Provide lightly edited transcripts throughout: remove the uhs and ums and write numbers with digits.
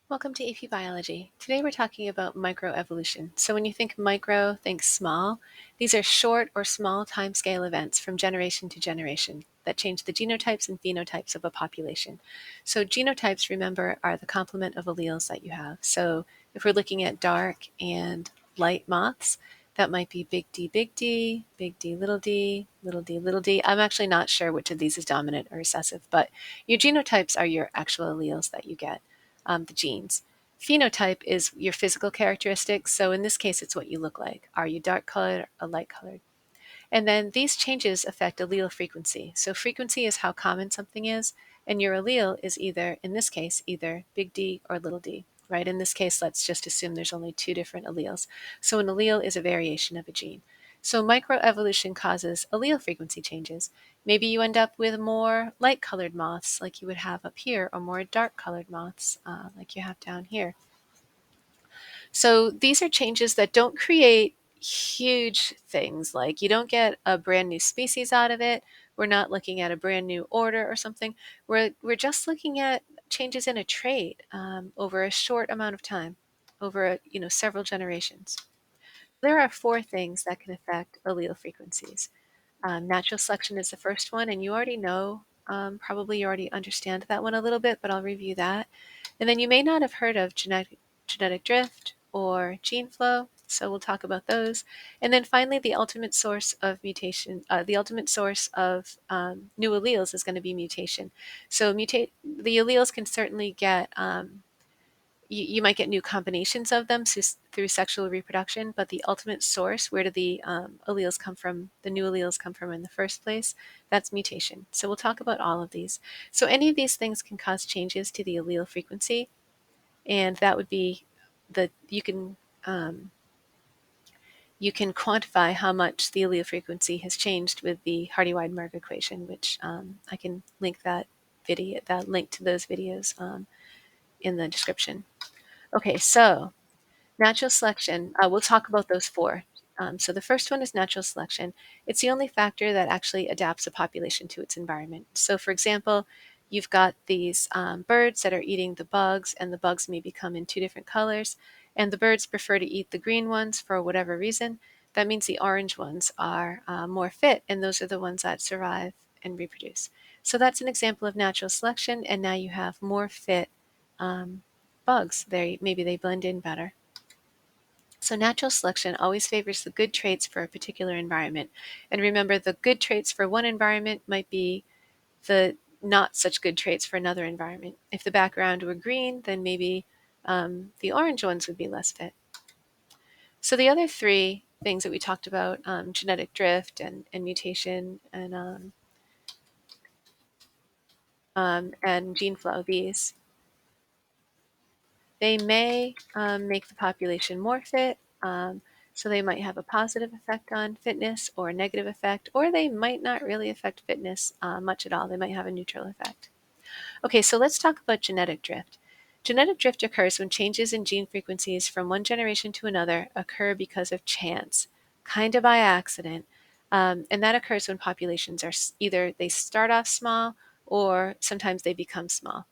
Welcome to AP Biology. Today we're talking about microevolution. So when you think micro, think small. These are short or small timescale events from generation to generation that change the genotypes and phenotypes of a population. So genotypes, remember, are the complement of alleles that you have. So if we're looking at dark and light moths, that might be big D, big D, big D, little d, little d, little d. I'm actually not sure which of these is dominant or recessive, but your genotypes are your actual alleles that you get. The genes. Phenotype is your physical characteristics. So in this case, it's what you look like. Are you dark colored or light colored? And then these changes affect allele frequency. So frequency is how common something is, and your allele is either, in this case, either big D or little d, right? In this case, let's just assume there's only two different alleles. So an allele is a variation of a gene. So microevolution causes allele frequency changes. Maybe you end up with more light-colored moths like you would have up here, or more dark-colored moths like you have down here. So these are changes that don't create huge things, like you don't get a brand new species out of it. We're not looking at a brand new order or something. We're just looking at changes in a trait over a short amount of time, over several generations. There are four things that can affect allele frequencies. Natural selection is the first one, and you already know, probably you already understand that one a little bit, but I'll review that. And then you may not have heard of genetic drift or gene flow, so we'll talk about those. And then finally, the ultimate source of mutation, the ultimate source of new alleles is going to be mutation. So the alleles can certainly get you might get new combinations of them through sexual reproduction, but the ultimate source, where do the alleles come from, the new alleles come from in the first place, that's mutation. So we'll talk about all of these. So any of these things can cause changes to the allele frequency, and that would be um, you can quantify how much the allele frequency has changed with the Hardy-Weinberg equation, which I can link that link to those videos in the description. Okay, so natural selection, we'll talk about those four. So the first one is natural selection. It's the only factor that actually adapts a population to its environment. So for example, you've got these birds that are eating the bugs, and the bugs may become in two different colors, and the birds prefer to eat the green ones for whatever reason. That means the orange ones are more fit, and those are the ones that survive and reproduce. So that's an example of natural selection, and now you have more fit bugs. Maybe they blend in better. So natural selection always favors the good traits for a particular environment. And remember, the good traits for one environment might be the not such good traits for another environment. If the background were green, then maybe the orange ones would be less fit. So the other three things that we talked about, genetic drift and mutation and gene flow, they may make the population more fit, so they might have a positive effect on fitness or a negative effect, or they might not really affect fitness much at all. They might have a neutral effect. Okay, so let's talk about genetic drift. Genetic drift occurs when changes in gene frequencies from one generation to another occur because of chance, kind of by accident. And that occurs when populations are either they start off small or sometimes they become small.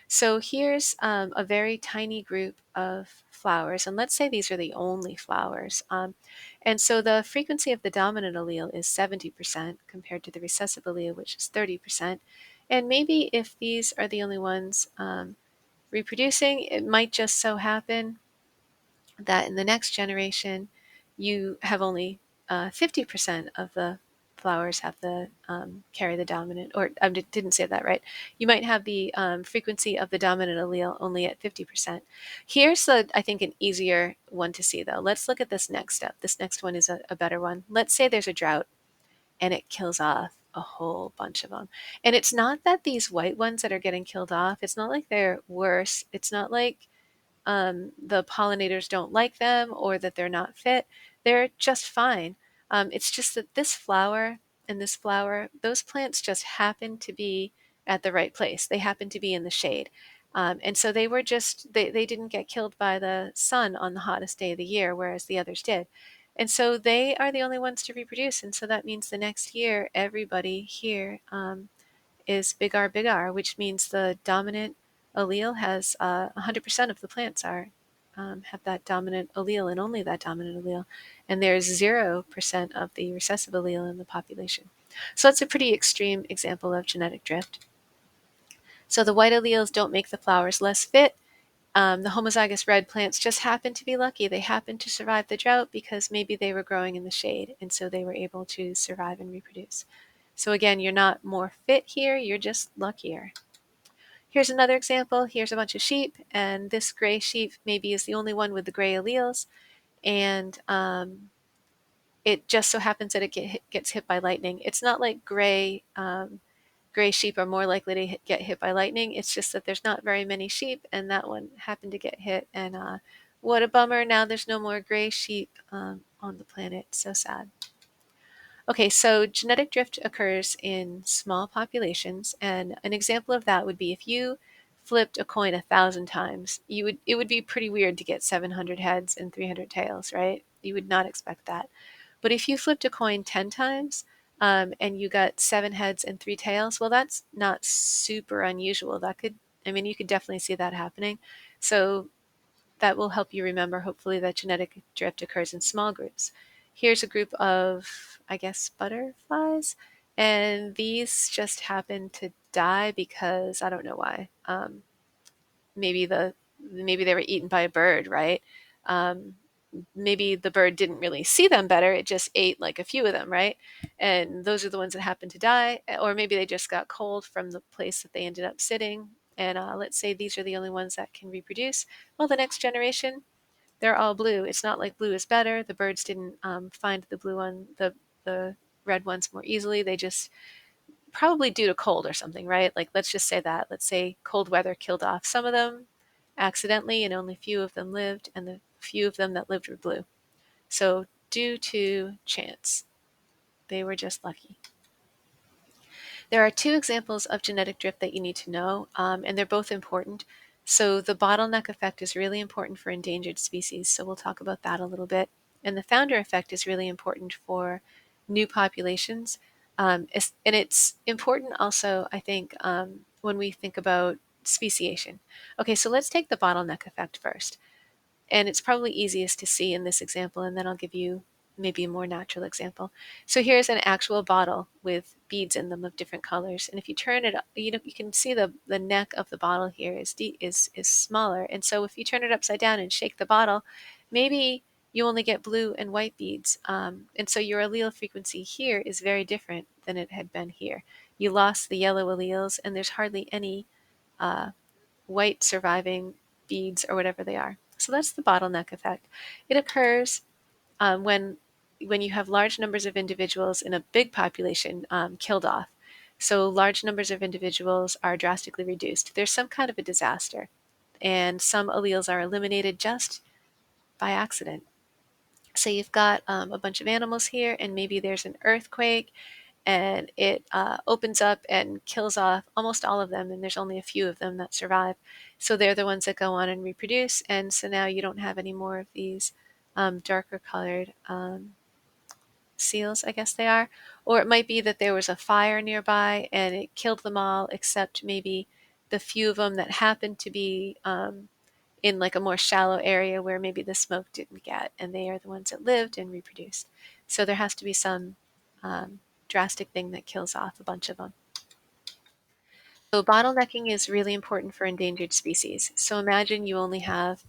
So here's a very tiny group of flowers, and let's say these are the only flowers. And so the frequency of the dominant allele is 70% compared to the recessive allele, which is 30%. And maybe if these are the only ones reproducing, it might just so happen that in the next generation, you have only 50% of the flowers have the carry the dominant, or I didn't say that right. You might have the frequency of the dominant allele only at 50%. Here's I think an easier one to see though. Let's look at this next step. This next one is a better one. Let's say there's a drought and it kills off a whole bunch of them. And it's not that these white ones that are getting killed off, it's not like they're worse. It's not like the pollinators don't like them or that they're not fit. They're just fine. It's just that this flower and this flower, those plants just happen to be at the right place. They happen to be in the shade. And so they were they didn't get killed by the sun on the hottest day of the year, whereas the others did. And so they are the only ones to reproduce. And so that means the next year, everybody here is big R, which means the dominant allele has 100% of the plants have that dominant allele and only that dominant allele, and there's 0% of the recessive allele in the population. So that's a pretty extreme example of genetic drift. So the white alleles don't make the flowers less fit. The homozygous red plants just happened to be lucky. They happened to survive the drought because maybe they were growing in the shade, and so they were able to survive and reproduce. So again, you're not more fit here, you're just luckier. Here's another example. Here's a bunch of sheep, and this gray sheep maybe is the only one with the gray alleles, and it just so happens that it gets hit by lightning. It's not like gray sheep are more likely to get hit by lightning. It's just that there's not very many sheep, and that one happened to get hit. And what a bummer. Now there's no more gray sheep on the planet. So sad. Okay, so genetic drift occurs in small populations, and an example of that would be if you flipped a coin 1,000 times, it would be pretty weird to get 700 heads and 300 tails, right? You would not expect that. But if you flipped a coin 10 times and you got 7 heads and 3 tails, well, that's not super unusual. You could definitely see that happening. So that will help you remember, hopefully, that genetic drift occurs in small groups. Here's a group of, I guess, butterflies, and these just happen to die because I don't know why. Maybe they were eaten by a bird, right? Um, Maybe the bird didn't really see them better; it just ate like a few of them, right? And those are the ones that happen to die, or maybe they just got cold from the place that they ended up sitting. And let's say these are the only ones that can reproduce. Well, the next generation, they're all blue. It's not like blue is better. The birds didn't find the red ones more easily. They just probably due to cold or something, right? Like let's just say that. Let's say cold weather killed off some of them accidentally, and only few of them lived, and the few of them that lived were blue. So due to chance, they were just lucky. There are two examples of genetic drift that you need to know, and they're both important. So the bottleneck effect is really important for endangered species, so we'll talk about that a little bit. And the founder effect is really important for new populations. And it's important also, I think, when we think about speciation. Okay, so let's take the bottleneck effect first. And it's probably easiest to see in this example, and then I'll give you maybe a more natural example. So here's an actual bottle with beads in them of different colors. And if you turn it up, you can see the neck of the bottle here is smaller. And so if you turn it upside down and shake the bottle, maybe you only get blue and white beads. And so your allele frequency here is very different than it had been here. You lost the yellow alleles, and there's hardly any uh, white surviving beads or whatever they are. So that's the bottleneck effect. It occurs when you have large numbers of individuals in a big population killed off. So large numbers of individuals are drastically reduced. There's some kind of a disaster, and some alleles are eliminated just by accident. So you've got a bunch of animals here, and maybe there's an earthquake, and it opens up and kills off almost all of them, and there's only a few of them that survive. So they're the ones that go on and reproduce, and so now you don't have any more of these darker colored seals, I guess they are. Or it might be that there was a fire nearby and it killed them all except maybe the few of them that happened to be in like a more shallow area where maybe the smoke didn't get, and they are the ones that lived and reproduced. So there has to be some drastic thing that kills off a bunch of them. So bottlenecking is really important for endangered species. So imagine you only have,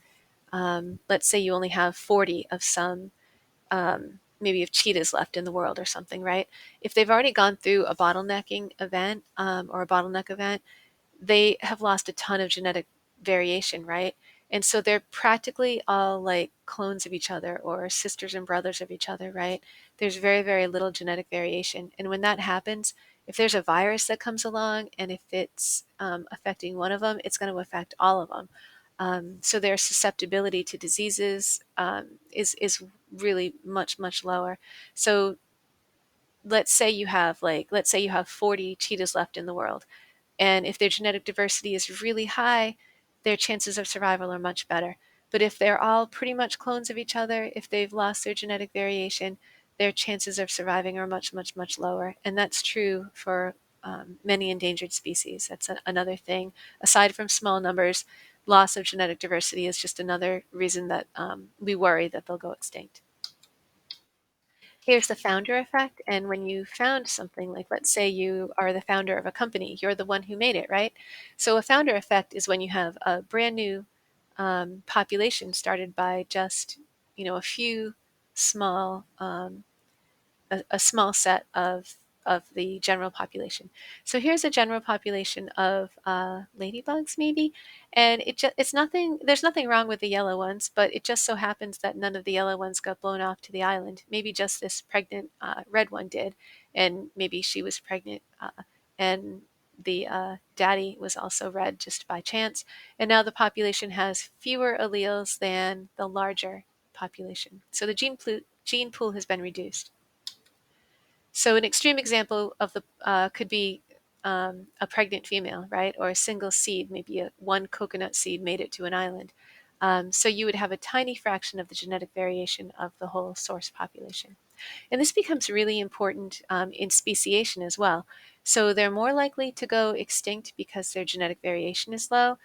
let's say you only have 40 of some, maybe of cheetahs left in the world or something, right? If they've already gone through a bottlenecking event or a bottleneck event, they have lost a ton of genetic variation, right? And so they're practically all like clones of each other or sisters and brothers of each other, right? There's very, very little genetic variation. And when that happens, if there's a virus that comes along and if it's affecting one of them, it's going to affect all of them. So their susceptibility to diseases is really much, much lower. So let's say you have 40 cheetahs left in the world, and if their genetic diversity is really high, their chances of survival are much better. But if they're all pretty much clones of each other, if they've lost their genetic variation, their chances of surviving are much, much, much lower. And that's true for many endangered species. That's another thing. Aside from small numbers, loss of genetic diversity is just another reason that we worry that they'll go extinct. Here's the founder effect. And when you found something, like let's say you are the founder of a company, you're the one who made it, right? So a founder effect is when you have a brand new population started by just, a few small a small set of the general population. So here's a general population of ladybugs, maybe, and it's nothing. There's nothing wrong with the yellow ones, but it just so happens that none of the yellow ones got blown off to the island. Maybe just this pregnant red one did, and maybe she was pregnant, and the daddy was also red just by chance. And now the population has fewer alleles than the larger population. So the gene pool has been reduced. So an extreme example of the could be a pregnant female, right? Or a single seed, maybe one coconut seed made it to an island. So you would have a tiny fraction of the genetic variation of the whole source population. And this becomes really important in speciation as well. So they're more likely to go extinct because their genetic variation is low,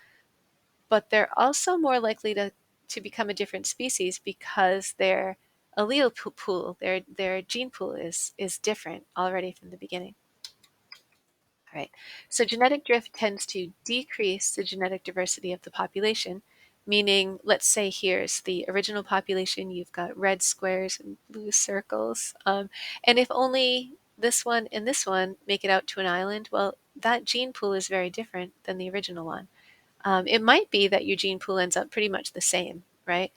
but they're also more likely to become a different species because their allele pool, their gene pool is different already from the beginning. All right. So genetic drift tends to decrease the genetic diversity of the population, meaning, let's say here's the original population, you've got red squares and blue circles. And if only this one and this one make it out to an island, well, that gene pool is very different than the original one. It might be that your gene pool ends up pretty much the same, right?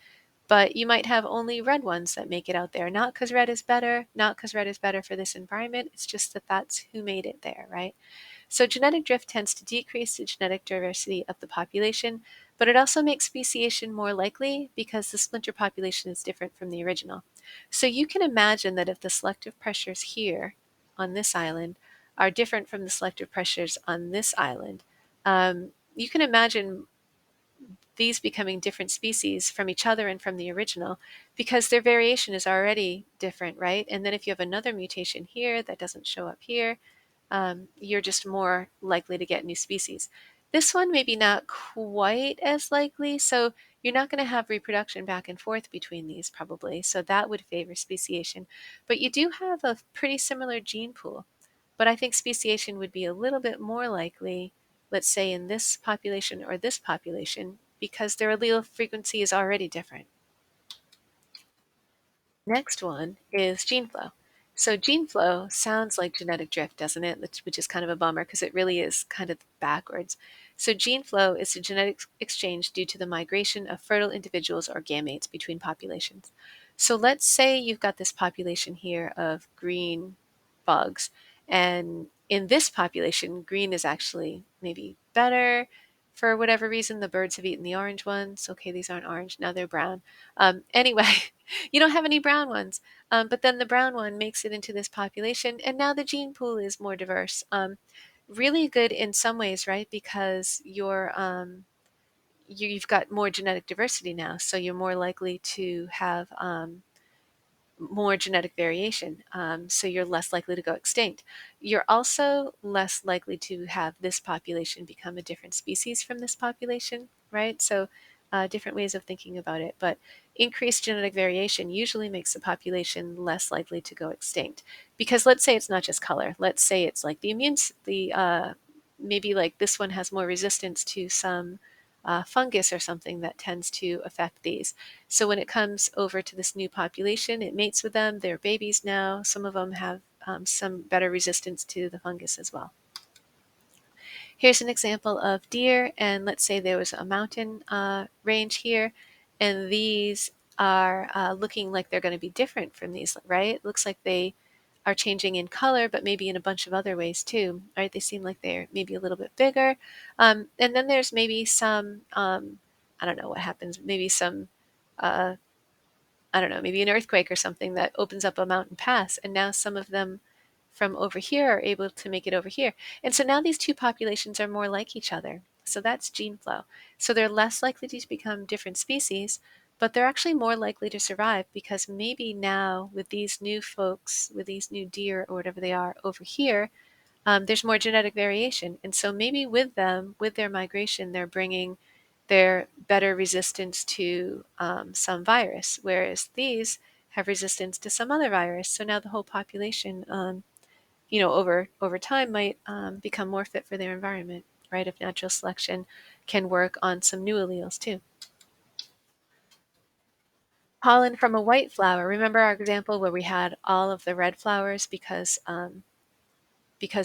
But you might have only red ones that make it out there, not because red is better, not because red is better for this environment. It's just that that's who made it there, right? So genetic drift tends to decrease the genetic diversity of the population, but it also makes speciation more likely because the splinter population is different from the original. So you can imagine that if the selective pressures here on this island are different from the selective pressures on this island, you can imagine these becoming different species from each other and from the original because their variation is already different, right? And then if you have another mutation here that doesn't show up here, you're just more likely to get new species. This one maybe not quite as likely, so you're not going to have reproduction back and forth between these probably, so that would favor speciation. But you do have a pretty similar gene pool, but I think speciation would be a little bit more likely, let's say in this population or this population, because their allele frequency is already different. Next one is gene flow. So gene flow sounds like genetic drift, doesn't it? Which is kind of a bummer because it really is kind of backwards. So gene flow is a genetic exchange due to the migration of fertile individuals or gametes between populations. So let's say you've got this population here of green bugs, and in this population, green is actually maybe better. For whatever reason, the birds have eaten the orange ones. Okay, these aren't orange, now they're brown. Anyway, you don't have any brown ones. But then the brown one makes it into this population, and now the gene pool is more diverse. Really good in some ways, right? Because you've got more genetic diversity now, so you're more likely to have more genetic variation, so you're less likely to go extinct. You're also less likely to have this population become a different species from this population, right? So different ways of thinking about it, but increased genetic variation usually makes the population less likely to go extinct. Because let's say it's not just color. Let's say it's like maybe like this one has more resistance to some fungus or something that tends to affect these. So when it comes over to this new population, it mates with them. They're babies now. Some of them have some better resistance to the fungus as well. Here's an example of deer, and let's say there was a mountain range here, and these are looking like they're going to be different from these, right? It looks like they are changing in color, but maybe in a bunch of other ways too, right? They seem like they're maybe a little bit bigger. And then there's maybe some, I don't know what happens, maybe some uh, I don't know, maybe an earthquake or something that opens up a mountain pass. And now some of them from over here are able to make it over here. And so now these two populations are more like each other. So that's gene flow. So they're less likely to become different species, but they're actually more likely to survive because maybe now with these new folks, with these new deer or whatever they are over here, there's more genetic variation. And so maybe with them, with their migration, they're bringing their better resistance to some virus, whereas these have resistance to some other virus. So now the whole population, over time might become more fit for their environment, right? If natural selection can work on some new alleles too. Pollen from a white flower. Remember our example where we had all of the red flowers because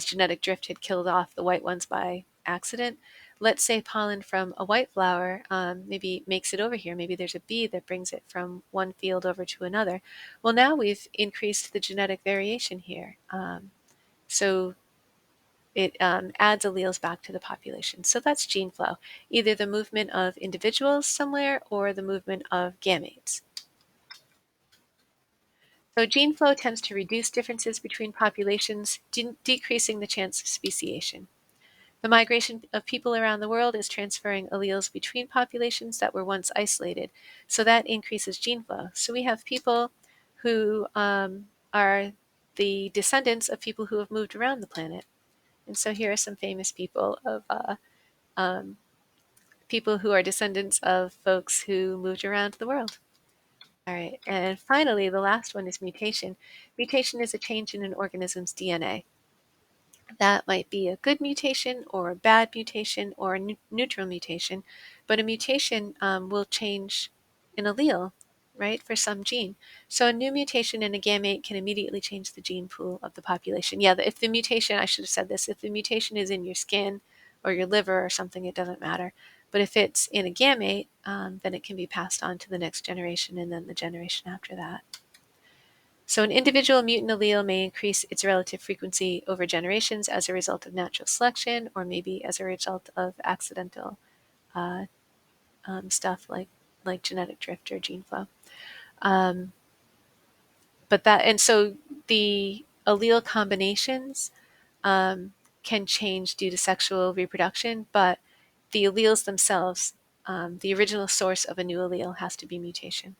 genetic drift had killed off the white ones by accident. Let's say pollen from a white flower maybe makes it over here. Maybe there's a bee that brings it from one field over to another. Well, now we've increased the genetic variation here. So it adds alleles back to the population. So that's gene flow, either the movement of individuals somewhere or the movement of gametes. So gene flow tends to reduce differences between populations, decreasing the chance of speciation. The migration of people around the world is transferring alleles between populations that were once isolated. So that increases gene flow. So we have people who are the descendants of people who have moved around the planet. And so here are some famous people of um, people who are descendants of folks who moved around the world. All right, and finally, the last one is mutation. Mutation is a change in an organism's DNA. That might be a good mutation or a bad mutation or a neutral mutation, but a mutation will change an allele, right, for some gene. So a new mutation in a gamete can immediately change the gene pool of the population. Yeah, if the mutation, I should have said this, if the mutation is in your skin or your liver or something, it doesn't matter. But if it's in a gamete, then it can be passed on to the next generation and then the generation after that. So an individual mutant allele may increase its relative frequency over generations as a result of natural selection or maybe as a result of accidental uh, stuff like genetic drift or gene flow. Um, and so the allele combinations um, can change due to sexual reproduction, but the alleles themselves, the original source of a new allele has to be mutation.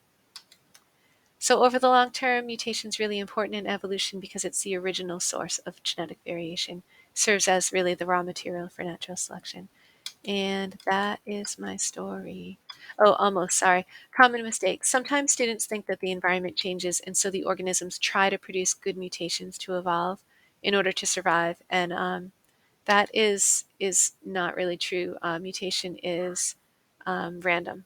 So over the long term, mutation is really important in evolution because it's the original source of genetic variation, serves as really the raw material for natural selection. And that is my story. Oh, almost, sorry. Common mistake. Sometimes students think that the environment changes, and so the organisms try to produce good mutations to evolve in order to survive. And that is not really true. Mutation is random.